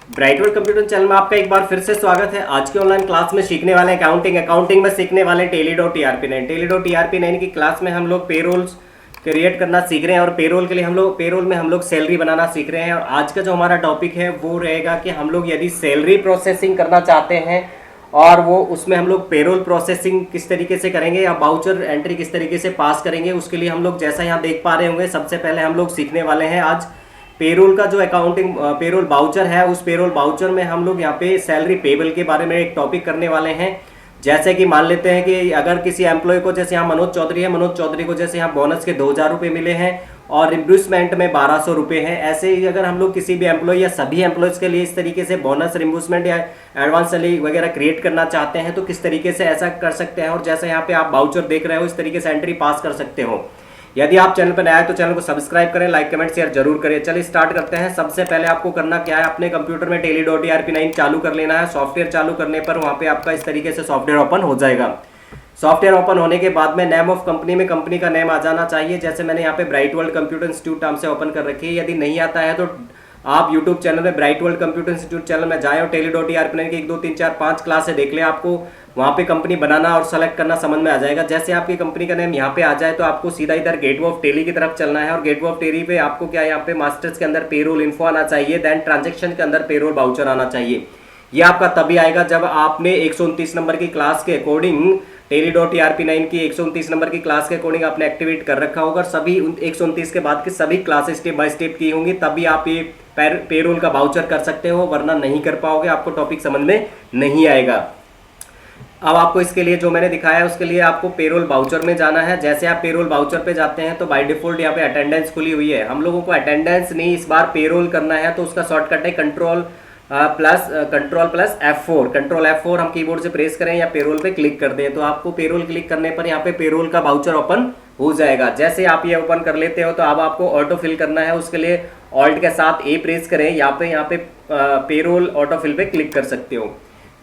ब्राइटवर्ड computer channel में आपका एक बार फिर से स्वागत है। आज की ऑनलाइन क्लास में सीखने वाले हैं अकाउंटिंग में सीखने वाले टेली.टीआरपी9 की क्लास में हम लोग पेरोल्स क्रिएट करना सीख रहे हैं और पेरोल के लिए पेरोल में हम लोग सैलरी बनाना सीख रहे हैं। और आज का जो हमारा टॉपिक है वो रहेगा कि हम लोग यदि सैलरी प्रोसेसिंग करना चाहते हैं और वो उसमें हम लोग पेरोल प्रोसेसिंग किस तरीके से करेंगे या बाउचर एंट्री किस तरीके से पास करेंगे, उसके लिए हम लोग जैसा यहाँ देख पा रहे होंगे सबसे पहले हम लोग सीखने वाले हैं आज पेरोल का जो पेरोल बाउचर है। उस पेरोल बाउचर में हम लोग यहाँ पे सैलरी पेबल के बारे में एक टॉपिक करने वाले हैं। जैसे कि मान लेते हैं कि अगर किसी एम्प्लॉय को, जैसे यहाँ मनोज चौधरी है, मनोज चौधरी को जैसे यहाँ बोनस के 2000 रुपये मिले हैं और रिम्बर्समेंट में 1200 रुपये हैं। ऐसे ही अगर हम लोग किसी भी एम्प्लॉय या सभी एम्प्लॉयज़ के लिए इस तरीके से बोनस, रिम्बर्समेंट या एडवांस सैलरी वगैरह क्रिएट करना चाहते हैं तो किस तरीके से ऐसा कर सकते हैं। और जैसे यहाँ पे आप बाउचर देख रहे हो इस तरीके से एंट्री पास कर सकते हो। यदि आप चैनल पर नया है तो चैनल को सब्सक्राइब करें, लाइक कमेंट शेयर जरूर करें। चलिए स्टार्ट करते हैं। सबसे पहले आपको करना क्या है, अपने कंप्यूटर में टेली.टीआरपी9 चालू कर लेना है। सॉफ्टवेयर चालू करने पर वहां पे आपका इस तरीके से सॉफ्टवेयर ओपन हो जाएगा। सॉफ्टवेयर ओपन होने के बाद में नेम ऑफ कंपनी में कंपनी का नेम आ जाना चाहिए। जैसे मैंने यहाँ पे ब्राइटवर्ल्ड कंप्यूटर इंस्टीट्यूट नाम से ओपन कर रखी है। यदि नहीं आता है तो आप यूट्यूब चैनल में ब्राइटवर्ल्ड कंप्यूटर इंस्टीट्यूट चैनल में जाएं और टेली.टीआरपी9 की 1 2 3 4 5 क्लासें देख लें। आपको वहाँ पे कंपनी बनाना और सेलेक्ट करना समझ में आ जाएगा। जैसे आपकी कंपनी का नेम यहाँ पे आ जाए तो आपको सीधा इधर गेटवे ऑफ टेली की तरफ चलना है और गेटवे ऑफ टेली पे आपको क्या, यहाँ पे मास्टर्स के अंदर पेरोल इन्फो आना चाहिए, देन ट्रांजेक्शन के अंदर पेरोल बाउचर आना चाहिए। ये आपका तभी आएगा जब आपने 129 नंबर की क्लास के अकॉर्डिंग टेली.टीआरपी9 की 129 नंबर की क्लास के अकॉर्डिंग आपने एक्टिवेट कर रखा होगा। सभी 129 के बाद की सभी क्लासेस स्टेप बाय स्टेप की होंगी, तभी आप ये पेरोल का बाउचर कर सकते हो, वरना नहीं कर पाओगे, आपको टॉपिक समझ में नहीं आएगा। अब आपको इसके लिए जो मैंने दिखाया है उसके लिए आपको पेरोल बाउचर में जाना है। जैसे आप पेरोल बाउचर पे जाते हैं तो बाय डिफॉल्ट यहाँ पे अटेंडेंस खुली हुई है। हम लोगों को अटेंडेंस नहीं, इस बार पेरोल करना है तो उसका शॉर्टकट है control plus F4। Control F4 हम कीबोर्ड से प्रेस करें या पेरोल पे क्लिक कर दें तो आपको पेरोल क्लिक करने पर यहाँ पे पेरोल का बाउचर ओपन हो जाएगा। जैसे आप ये ओपन कर लेते हो तो अब आपको ऑटो फिल करना है। उसके लिए ऑल्ट के साथ A प्रेस करें, यहाँ पे पेरोल ऑटो फिल पे क्लिक कर सकते हो।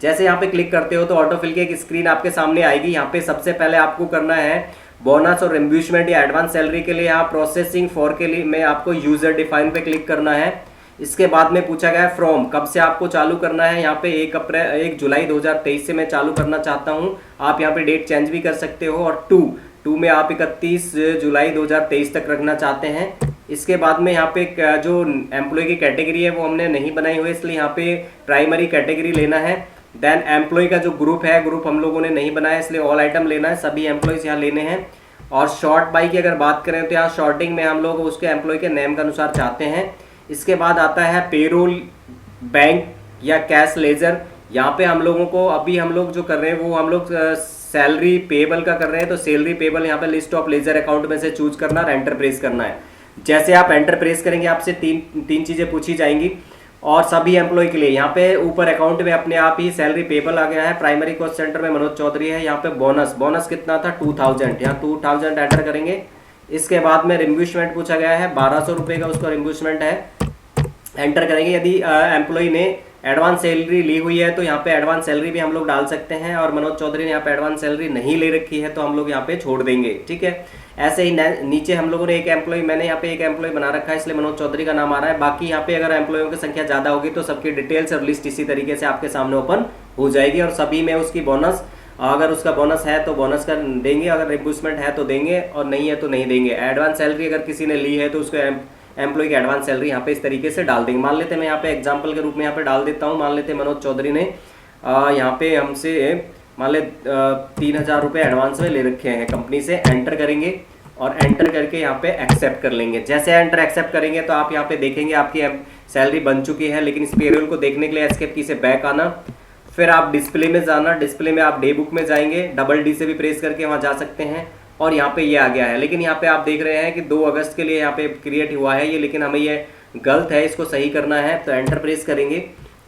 जैसे यहाँ पे क्लिक करते हो तो ऑटो फिल की एक स्क्रीन आपके सामने आएगी। यहाँ पे सबसे पहले आपको करना है बोनस और रिम्बर्समेंट या एडवांस सैलरी के लिए यहाँ प्रोसेसिंग फॉर के लिए में आपको यूजर डिफाइन पे क्लिक करना है। इसके बाद में पूछा गया है फ्रॉम, कब से आपको चालू करना है। यहाँ पे 1 जुलाई 2023 से मैं चालू करना चाहता हूँ। आप यहाँ पे डेट चेंज भी कर सकते हो और टू में आप 31 जुलाई 2023 तक रखना चाहते हैं। इसके बाद में यहाँ पे जो एम्प्लॉय की कैटेगरी है वो हमने नहीं बनाई हुई, इसलिए यहाँ पे प्राइमरी कैटेगरी लेना है। देन एम्प्लॉय का जो ग्रुप है, ग्रुप हम लोगों ने नहीं बनाया इसलिए ऑल आइटम लेना है, सभी एम्प्लॉयज यहाँ लेने हैं। और शॉर्ट बाई की अगर बात करें तो यहाँ शॉर्टिंग में हम लोग उसके एम्प्लॉय के नेम के अनुसार चाहते हैं। इसके बाद आता है पेरोल बैंक या कैश लेजर। यहाँ पे हम लोगों को अभी हम लोग जो कर रहे हैं वो हम लोग सैलरी पेबल का कर रहे हैं तो सैलरी पेबल यहाँ पे लिस्ट ऑफ लेजर अकाउंट में से चूज करना और एंटर प्रेस करना है। जैसे आप एंटर प्रेस करेंगे आपसे तीन चीज़ें पूछी जाएंगी और सभी एम्प्लॉय के लिए यहाँ पे ऊपर अकाउंट में अपने आप ही सैलरी पेबल आ गया है। प्राइमरी कॉस्ट सेंटर में मनोज चौधरी है। यहाँ पे बोनस कितना था 2000, यहाँ 2000 एंटर करेंगे। इसके बाद में रिम्बर्समेंट पूछा गया है 1200 रुपये का उसका रिम्बर्समेंट है, एंटर करेंगे। यदि एम्प्लॉय ने एडवांस सैलरी ली हुई है तो यहाँ पे एडवांस सैलरी भी हम लोग डाल सकते हैं और मनोज चौधरी ने यहाँ पे एडवांस सैलरी नहीं ले रखी है तो हम लोग यहाँ पे छोड़ देंगे, ठीक है। ऐसे ही नीचे हम लोगों ने मैंने यहाँ पे एक एम्प्लॉय बना रखा है इसलिए मनोज चौधरी का नाम आ रहा है। बाकी यहाँ पे अगर एम्प्लॉयों की संख्या ज़्यादा होगी तो सबकी डिटेल्स और लिस्ट इसी तरीके से आपके सामने ओपन हो जाएगी और सभी में उसकी बोनस, अगर उसका बोनस है तो बोनस का देंगे, अगर रिम्बर्समेंट है तो देंगे और नहीं है तो नहीं देंगे। एडवांस सैलरी अगर किसी ने ली है तो उसको एम्प्लॉय की एडवांस सैलरी यहाँ पे इस तरीके से डाल देंगे। मान लेते हैं मैं यहाँ पे एग्जांपल के रूप में यहाँ पे डाल देता हूँ। मान लेते हैं मनोज चौधरी ने यहाँ पे हमसे मान ले 3000 रुपये एडवांस में ले रखे हैं कंपनी से। एंटर करेंगे और एंटर करके यहाँ पे एक्सेप्ट कर लेंगे। जैसे एंटर एक्सेप्ट करेंगे तो आप यहाँ पे देखेंगे आपकी सैलरी बन चुकी है। लेकिन इस पेरोल को देखने के लिए एस्केप की से बैक आना, फिर आप डिस्प्ले में जाना। डिस्प्ले में आप डे बुक में जाएंगे, डबल डी से भी प्रेस करके वहाँ जा सकते हैं और यहाँ पे ये आ गया है। लेकिन यहाँ पे आप देख रहे हैं कि 2 अगस्त के लिए यहाँ पे क्रिएट हुआ है ये, लेकिन हमें ये गलत है, इसको सही करना है। तो एंटर प्रेस करेंगे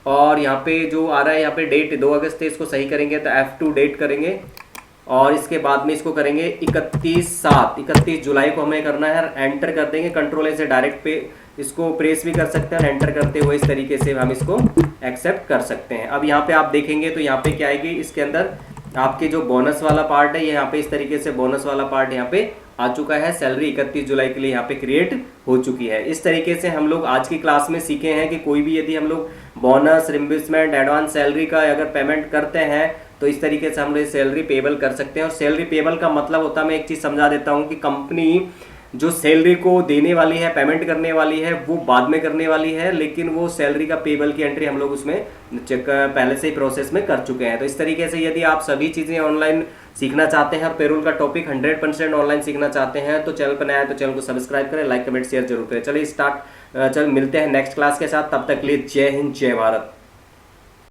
और यहाँ पे जो आ रहा है यहाँ पे डेट 2 अगस्त है, इसको सही करेंगे तो F2 डेट करेंगे और इसके बाद में इसको करेंगे 31 जुलाई को हमें करना है। एंटर कर देंगे, कंट्रोल से डायरेक्ट पे इसको प्रेस भी कर सकते हैं। एंटर करते हुए इस तरीके से हम इसको एक्सेप्ट कर सकते हैं। अब यहाँ पे आप देखेंगे तो यहाँ पे क्या आएगी, इसके अंदर आपके जो बोनस वाला पार्ट है ये यहाँ पे इस तरीके से बोनस वाला पार्ट यहाँ पे आ चुका है। सैलरी 31 जुलाई के लिए यहाँ पे क्रिएट हो चुकी है। इस तरीके से हम लोग आज की क्लास में सीखे हैं कि कोई भी यदि हम लोग बोनस, रिम्बर्समेंट, एडवांस सैलरी का अगर पेमेंट करते हैं तो इस तरीके से हम लोग सैलरी पेबल कर सकते हैं। और सैलरी पेबल का मतलब होता है, मैं एक चीज़ समझा देता हूँ कि कंपनी जो सैलरी को देने वाली है, पेमेंट करने वाली है, वो बाद में करने वाली है, लेकिन वो सैलरी का पेबल की एंट्री हम लोग उसमें चेक पहले से ही प्रोसेस में कर चुके हैं। तो इस तरीके से यदि आप सभी चीज़ें ऑनलाइन सीखना चाहते हैं और पेरोल का टॉपिक 100% ऑनलाइन सीखना चाहते हैं तो चैनल पर नया है तो चैनल को सब्सक्राइब करें, लाइक कमेंट शेयर जरूर करें। चलिए मिलते हैं नेक्स्ट क्लास के साथ। तब तक के लिए जय हिंद, जय भारत।